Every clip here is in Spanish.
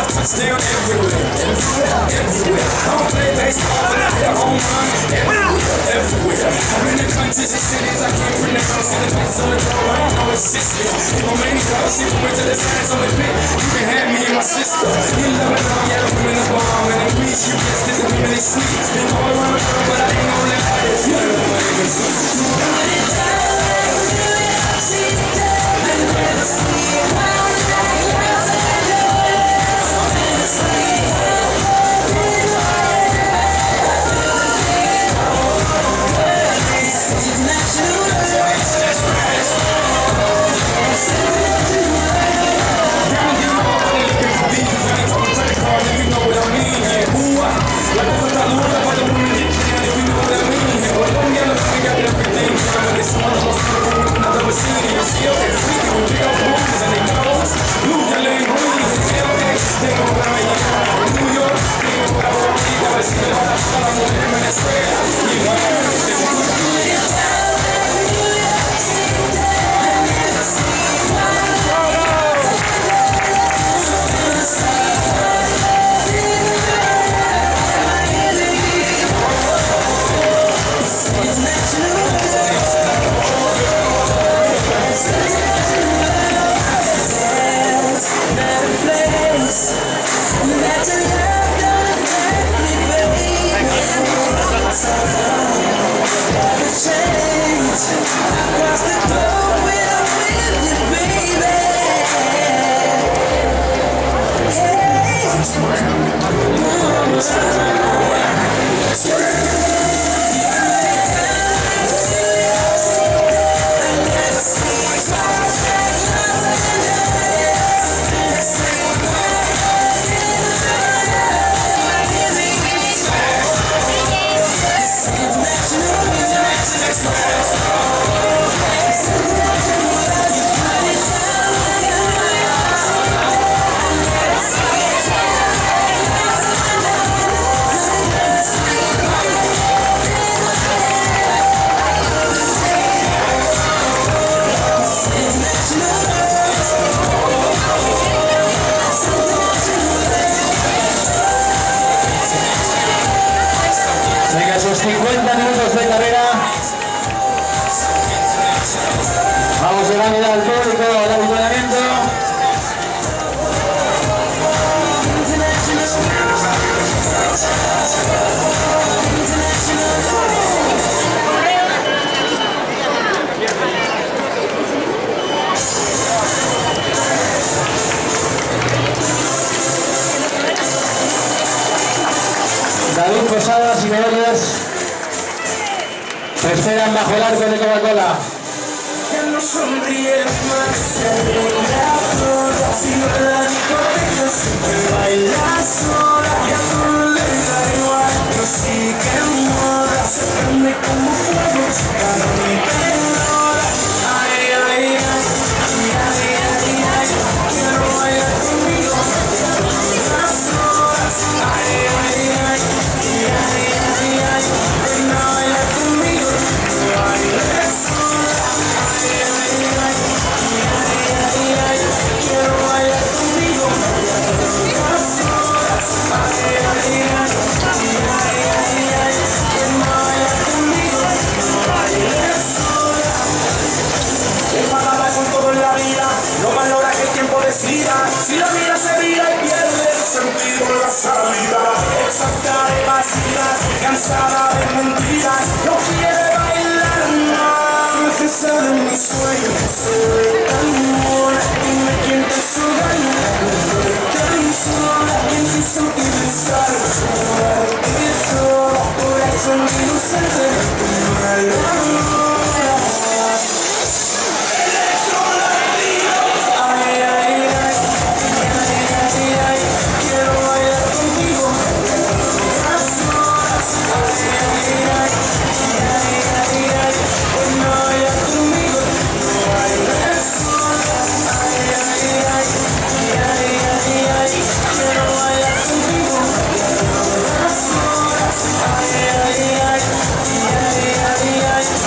Touchdown everywhere. I don't play baseball, but I hit a home run everywhere. I'm in the countries and cities I can't pronounce. In the places on the road I ain't know existed. People made me go, she went to the signs on the pit. You can have me and my sister. You love it all, yeah, the women are bomb. And they reach you, yes, the women is sweet. Been all around the world, but I ain't gonna let it. You know what it is. Venga, sus 50 minutos de carrera. Vamos a dar al público al avituallamiento. David Posadas y Begoñas se esperan bajo el arco de Coca-Cola. Ya no sonríe más, se alegra toda, si no la discoteca siempre baila sola, ya no le da igual, no sigue en moda, se prende como fuego, ya no rompe ahora. Ay, ay, ay, ay, ay, ay, ay, quiero bailar conmigo, las horas, ay, ay, ay, ay, ay, ay, ay, ven a bailar conmigo, baila sola. Quiero bailar conmigo, con todo en la vida, no valora que el tiempo decida. Si la vida se vira y pierde el sentido en la salida. Exacta de vacías, cansada de mentiras, no quiere bailar más. Esa de mis sueños se ve tan mona. Dime quién te hizo daño, tan sola, quién te hizo pensar, que todo corazón inocente, mala luna. Ay, ay, ay, ay, ay, ay, quiero bailar contigo las horas. Ay, ay, ay, ay, ay, ay, hoy no bailas conmigo, no bailes sola. Ay, ay, ay, ay, ay, ay, quiero bailar contigo las horas. Ay, ay, ay, ay, ay, ay.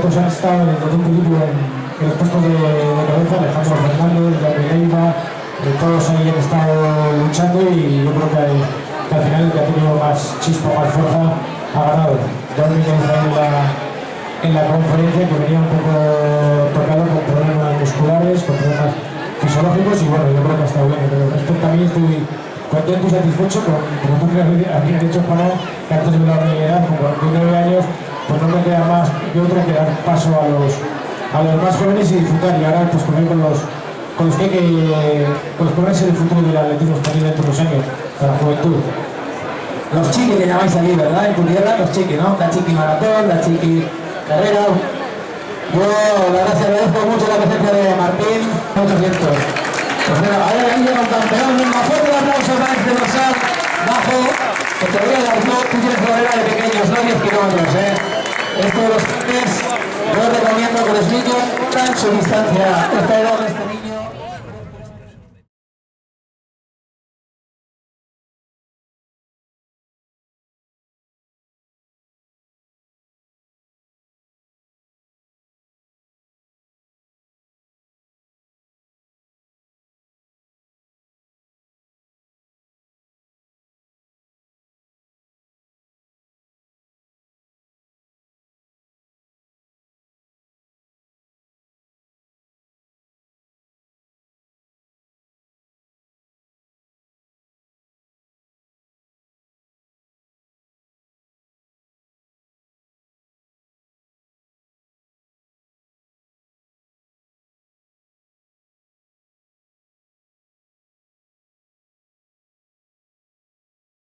pues han estado desde un principio en los puestos de cabeza, Alejandro Fernández, Gabriel Leiva, todos ahí han estado luchando y yo creo que al final el que ha tenido más chispa, más fuerza, ha ganado. Ya lo vimos en la conferencia, que venía un poco tocado con problemas musculares, con problemas fisiológicos y bueno, yo creo que ha estado bien. Pero respecto a mí estoy contento y satisfecho como tú que habías dicho para que antes de la edad, con 49 años, pues no me queda más que otra que dar paso a los más jóvenes y disfrutar y ahora pues con los jóvenes el futuro del atletismo español dentro de los años, para la juventud. Los chiquis le llamáis aquí, ¿verdad? En tu tierra, los chiquis, ¿no? La chiqui maratón, la chiqui carrera. Yo la verdad se agradezco mucho la presencia de Martín, muchos cientos. Pues bueno, ahora aquí llega un campeón, un fuerte aplauso para este dorsal bajo, que te voy a dar yo, tú tienes carrera de pequeños, no 10 kilómetros, Esto de los chiquis, yo recomiendo que los niños dan su distancia, esta edad de este niño.